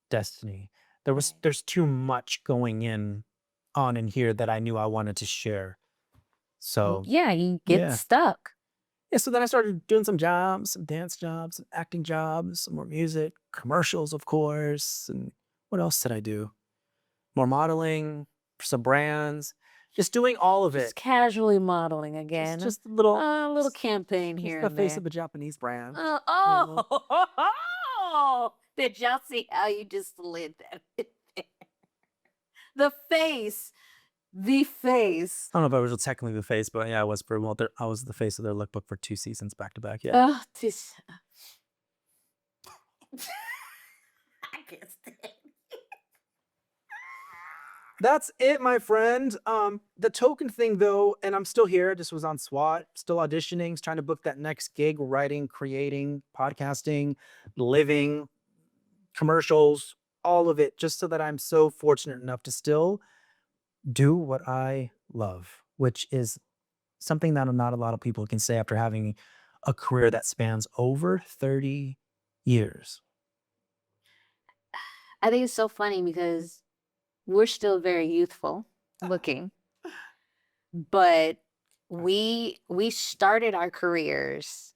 destiny. There's too much going on in here that I knew I wanted to share. So Yeah, you get yeah. stuck. Yeah, so then I started doing some jobs, some dance jobs, some acting jobs, some more music, commercials, of course. And what else did I do? More modeling for some brands, just doing all of Just it. casually modeling again. Just a little little campaign just here the and face there. of a Japanese brand. Did y'all see how you just slid that in there? The face. The face. I don't know if I was technically the face, but yeah, I was for well, I was the face of their lookbook for 2 seasons back to back. Yeah. Oh, this. I can't stand it. That's it, my friend. The token thing though, and I'm still here. Just was on SWAT, still auditioning, trying to book that next gig, writing, creating, podcasting, living, commercials, all of it, just so that I'm so fortunate enough to still do what I love, which is something that not a lot of people can say after having a career that spans over 30 years. I think it's so funny because we're still very youthful looking, but we started our careers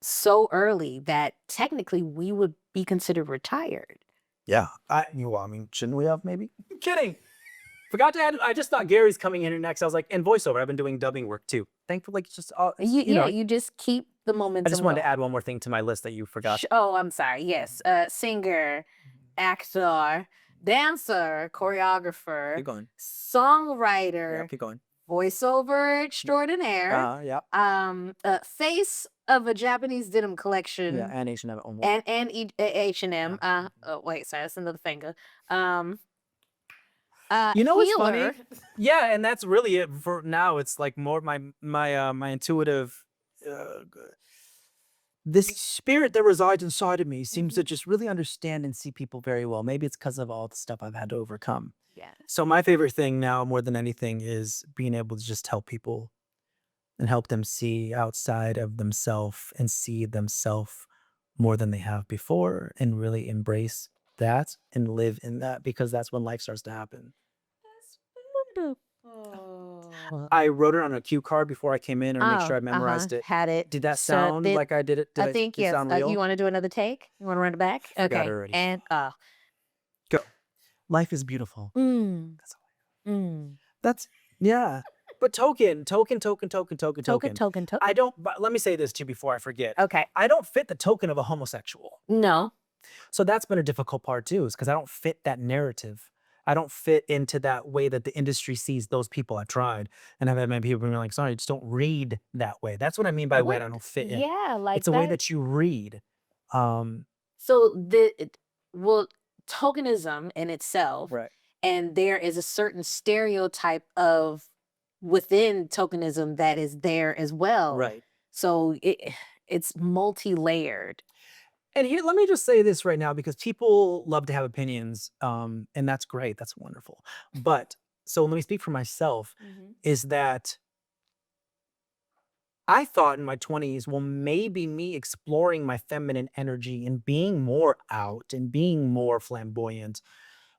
so early that technically we would be considered retired. Yeah. I mean, shouldn't we have maybe? I'm kidding. Forgot to add, I just thought Gary's coming in here next. I was like, and voiceover. I've been doing dubbing work too. Thankfully, it's just, You just keep the momentum. I just wanted to going. add one more thing to my list that you forgot. Oh, I'm sorry. Yes. Singer, actor, dancer, choreographer, Keep going. songwriter, Yeah, keep going. voiceover extraordinaire, Yeah. face of a Japanese denim collection, Yeah, and H&M at one more. and H&M. Wait, sorry, that's another finger. You know what's funny? healer. Yeah, and that's really it for now. It's like more my intuitive this spirit that resides inside of me seems to just really understand and see people very well. Maybe it's because of all the stuff I've had to overcome. Yeah. So my favorite thing now more than anything is being able to just help people and help them see outside of themselves and see themselves more than they have before and really embrace that and live in that because that's when life starts to happen. That's wonderful. I wrote it on a cue card before I came in or make sure I memorized it. Had it. Did that So sound like I did it? Did I think did it yes. sound real? You want to do another take? You want to run it back? Forgot Okay. already. And Go. Life is beautiful. mm, That's all. mm. That's yeah. But token. Token. I don't. But let me say this too before I forget. Okay. I don't fit the token of a homosexual. No. So that's been a difficult part too, is because I don't fit that narrative. I don't fit into that way that the industry sees those people. I've tried, and I've had many people be like, "Sorry, just don't read that way." That's what I mean by way I don't fit in. Yeah, like It's a way that you read. So tokenism in itself, Right. and there is a certain stereotype of within tokenism that is there as well. Right. So it's multi-layered. And here, let me just say this right now because people love to have opinions, and that's great. That's wonderful. But so let me speak for myself. Is that I thought in my 20s, well, maybe me exploring my feminine energy and being more out and being more flamboyant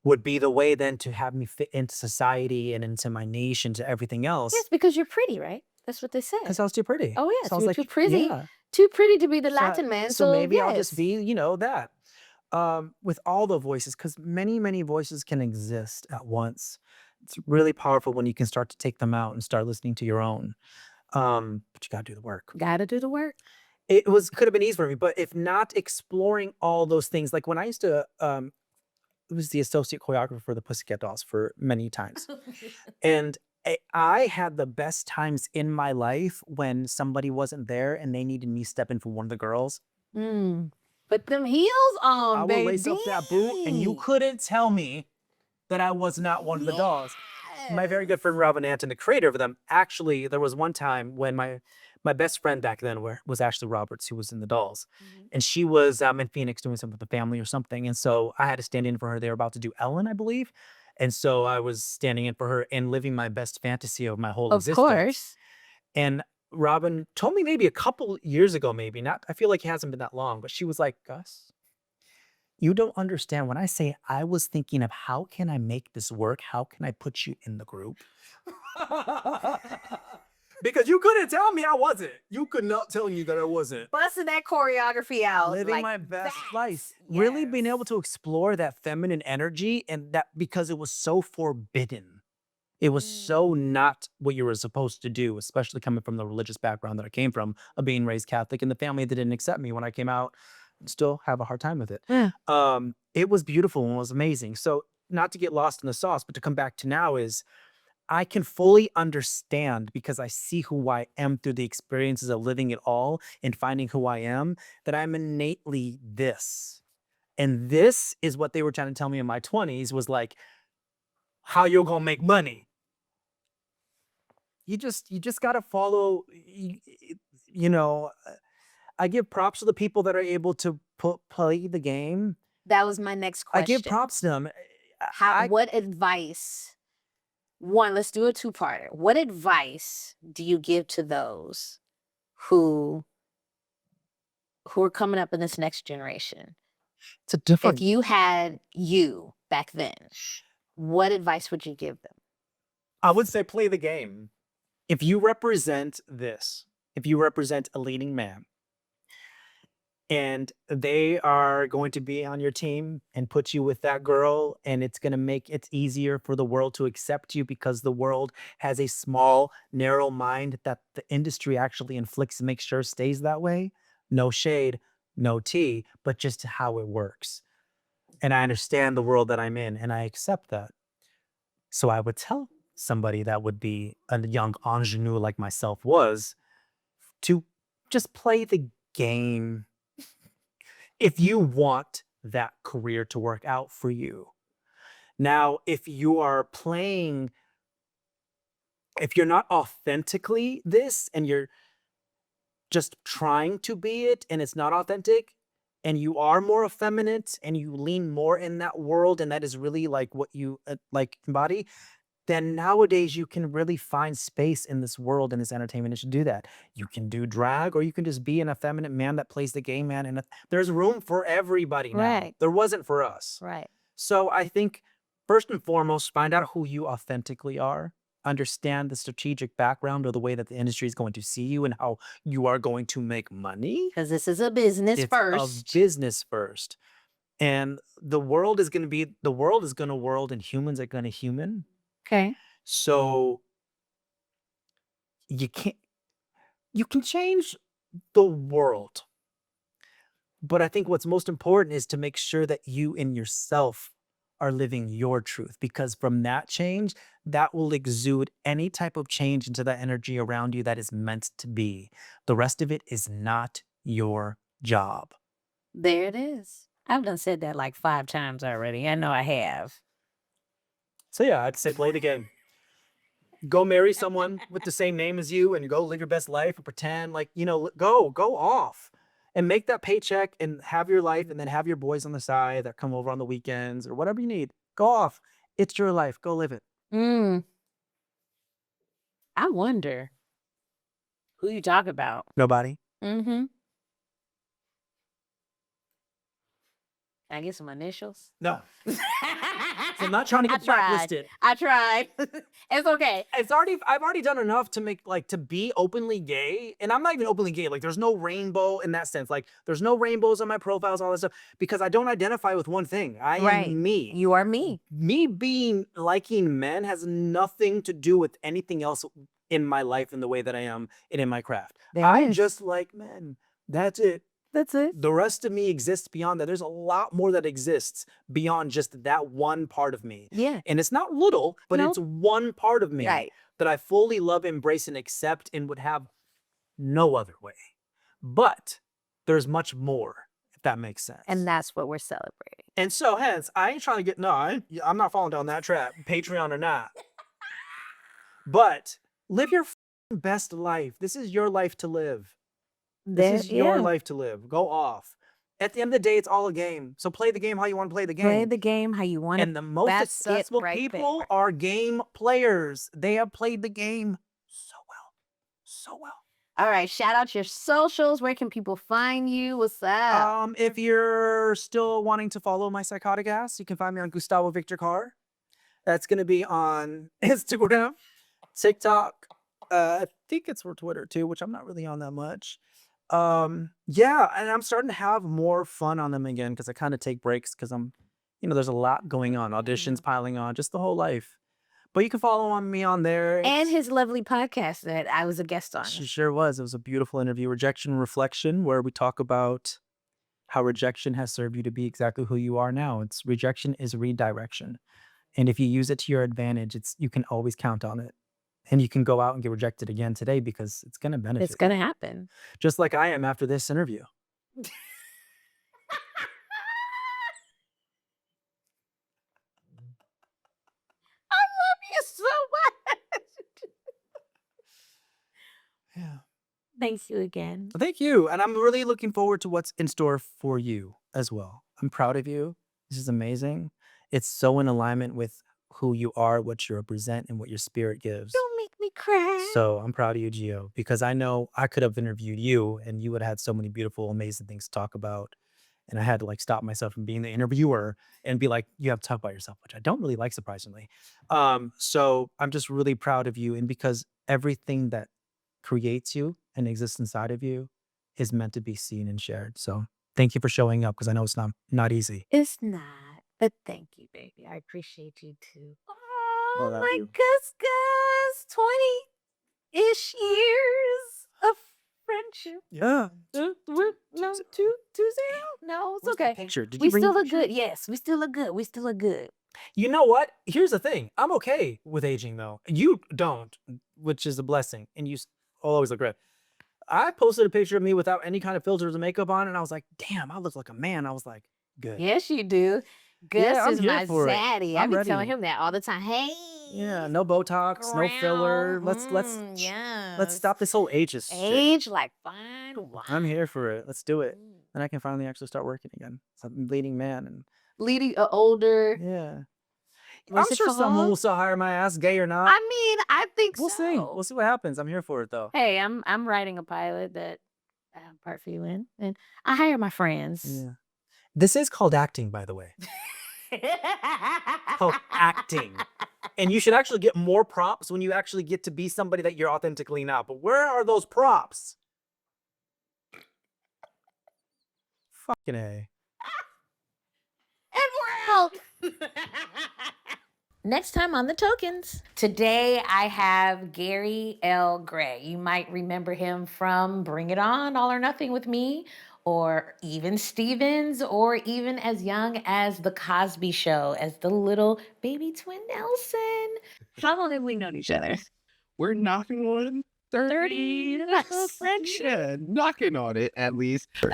would be the way then to have me fit into society and into my niche and to everything else. Yes, because you're pretty, right? That's what they said. Because I was too pretty. Oh yes, So I was you're like, too pretty. yeah. Too pretty to be the So- Latin man. So maybe I'll yes. just be, that. With all the voices, because many voices can exist at once. It's really powerful when you can start to take them out and start listening to your own. But you gotta do the work. Gotta do the work. It could have been easy for me, but if not exploring all those things, like when I used to, was the associate choreographer for the Pussycat Dolls for many times, and I had the best times in my life when somebody wasn't there and they needed me step in for one of the girls. Put them heels on, I will lace up that boot, and you couldn't tell me that I was not one of the dolls. My very good friend Robin Anton, the creator of them, actually, there was one time when my best friend back then was Ashley Roberts, who was in the dolls, and she was in Phoenix doing something with the family or something, and so I had to stand in for her. They were about to do Ellen, I believe, and so I was standing in for her and living my best fantasy of my whole existence. Of course. And Robin told me maybe a couple years ago, maybe not. I feel like it hasn't been that long, but she was like, "Gus, you don't understand when I say I was thinking of how can I make this work? How can I put you in the group?" Because you couldn't tell me I wasn't. You could not tell me that I wasn't. Busting that choreography out. Living my best life. Really being able to explore that feminine energy and that because it was so forbidden. It was so not what you were supposed to do, especially coming from the religious background that I came from, of being raised Catholic and the family that didn't accept me when I came out. Still have a hard time with it. It was beautiful and was amazing. So not to get lost in the sauce, but to come back to now is I can fully understand because I see who I am through the experiences of living it all and finding who I am, that I'm innately this. And this is what they were trying to tell me in my 20s was like, how you're gonna make money. You just gotta follow, I give props to the people that are able to play the game. That was my next question. I give props to them. What advice? One, let's do a two-parter. What advice do you give to those who are coming up in this next generation? It's a different. If you had you back then, what advice would you give them? I would say play the game. If you represent this, if you represent a leading man, and they are going to be on your team and put you with that girl, and it's going to make it easier for the world to accept you because the world has a small, narrow mind that the industry actually inflicts and makes sure stays that way. No shade, no tea, but just how it works. And I understand the world that I'm in, and I accept that. So I would tell somebody that would be a young ingenue like myself was to just play the game. If you want that career to work out for you. Now, if you are playing, if you're not authentically this and you're just trying to be it and it's not authentic, and you are more effeminate and you lean more in that world and that is really like what you like embody, then nowadays you can really find space in this world and this entertainment industry to do that. You can do drag or you can just be an effeminate man that plays the gay man, and there's room for everybody now. Right. There wasn't for us. Right. So I think first and foremost, find out who you authentically are. Understand the strategic background or the way that the industry is going to see you and how you are going to make money. Because this is a business It's first. a business first. And the world is going to world and humans are going to human. Okay. So you can change the world. But I think what's most important is to make sure that you in yourself are living your truth, because from that change, that will exude any type of change into that energy around you that is meant to be. The rest of it is not your job. There it is. I've done said that like 5 times already. I know I have. So yeah, I'd say play the game. Go marry someone with the same name as you and go live your best life and pretend like, go off and make that paycheck and have your life, and then have your boys on the side that come over on the weekends or whatever you need. Go off. It's your life. Go live it. I wonder who you talk about. Nobody. Mm-hmm. Can I get some initials? No. So I'm not trying to get blacklisted. I tried. It's okay. I've already done enough to make to be openly gay, and I'm not even openly gay. Like there's no rainbow in that sense. Like there's no rainbows on my profiles, all that stuff, because I don't identify with one thing. I am me. You are me. Me being liking men has nothing to do with anything else in my life in the way that I am and in my craft. I just like men. That's it. That's it. The rest of me exists beyond that. There's a lot more that exists beyond just that one part of me. Yeah. And it's not little, but Nope. it's one part of me Right. that I fully love, embrace, and accept, and would have no other way. But there's much more, if that makes sense. And that's what we're celebrating. And so hence, I ain't trying to get, I'm not falling down that trap, Patreon or not. But live your best life. This is your life to live. This is your life to live. Go off. At the end of the day, it's all a game. So play the game how you want to play the game. Play the game how you want And the most successful people are game players. They have played the game so well. So well. All right. Shout out your socials. Where can people find you? What's up? If you're still wanting to follow my psychotic ass, you can find me on Gustavo Victor Carr. That's going to be on Instagram, TikTok. I think it's for Twitter too, which I'm not really on that much. Yeah, and I'm starting to have more fun on them again because I kind of take breaks because I'm, there's a lot going on, auditions piling on, just the whole life. But you can follow me on there. And his lovely podcast that I was a guest on. She sure was. It was a beautiful interview, Rejection and Reflection, where we talk about how rejection has served you to be exactly who you are now. Rejection is redirection. And if you use it to your advantage, you can always count on it. And you can go out and get rejected again today because it's going to benefit. It's going to happen. Just like I am after this interview. I love you so much. Yeah. Thank you again. Thank you. And I'm really looking forward to what's in store for you as well. I'm proud of you. This is amazing. It's so in alignment with who you are, what you represent, and what your spirit gives. Don't make me cry. So I'm proud of you, Gio, because I know I could have interviewed you and you would have had so many beautiful, amazing things to talk about. And I had to stop myself from being the interviewer and be like, you have to talk about yourself, which I don't really like, surprisingly. So I'm just really proud of you. And because everything that creates you and exists inside of you is meant to be seen and shared. So thank you for showing up, because I know it's not easy. It's not. But thank you, baby. I appreciate you too. Oh, Love my you. Gus, 20-ish years of friendship. Yeah. No, 2-0? No, it's Where's the okay. picture? Did We you bring still the look picture? good. Yes, we still look good. We still look good. You know what? Here's the thing. I'm okay with aging, though. You don't, which is a blessing. And you always look great. I posted a picture of me without any kind of filters or makeup on, and I was like, damn, I look like a man. I was like, good. Yes, you do. Gus Yeah, I'm is here my for it. zaddy. I I'm be ready. telling him that all the time. Hey. Yeah, no Botox, no filler. Let's yes. stop this whole ageist shit. Age like fine wine. I'm here for it. Let's do it. Mm. then I can finally actually start working again. So I'm a leading man, and Leading an older. yeah, What's I'm it sure someone called? will still hire my ass, gay or not. I mean, I think We'll see. so. We'll see what happens. I'm here for it though. Hey, I'm writing a pilot that I have part for you in, and I hire my friends. Yeah. This is called acting, by the way. Called acting. And you should actually get more props when you actually get to be somebody that you're authentically not. But where are those props? Fucking A. And we're out. Next time on the tokens. Today I have Gary L. Gray. You might remember him from Bring It On, All or Nothing with Me, or even Stevens, or even as young as The Cosby Show as the little baby twin Nelson. How long have we known each other? We're knocking on 30 friendship. Knocking on it, at least. Oh,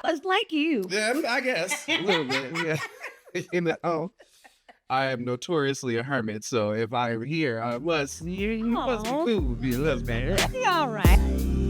I was like you. Yeah, I guess. A little bit, yeah. I am notoriously a hermit, so if I were here, you must be cool with me a little bit. All right.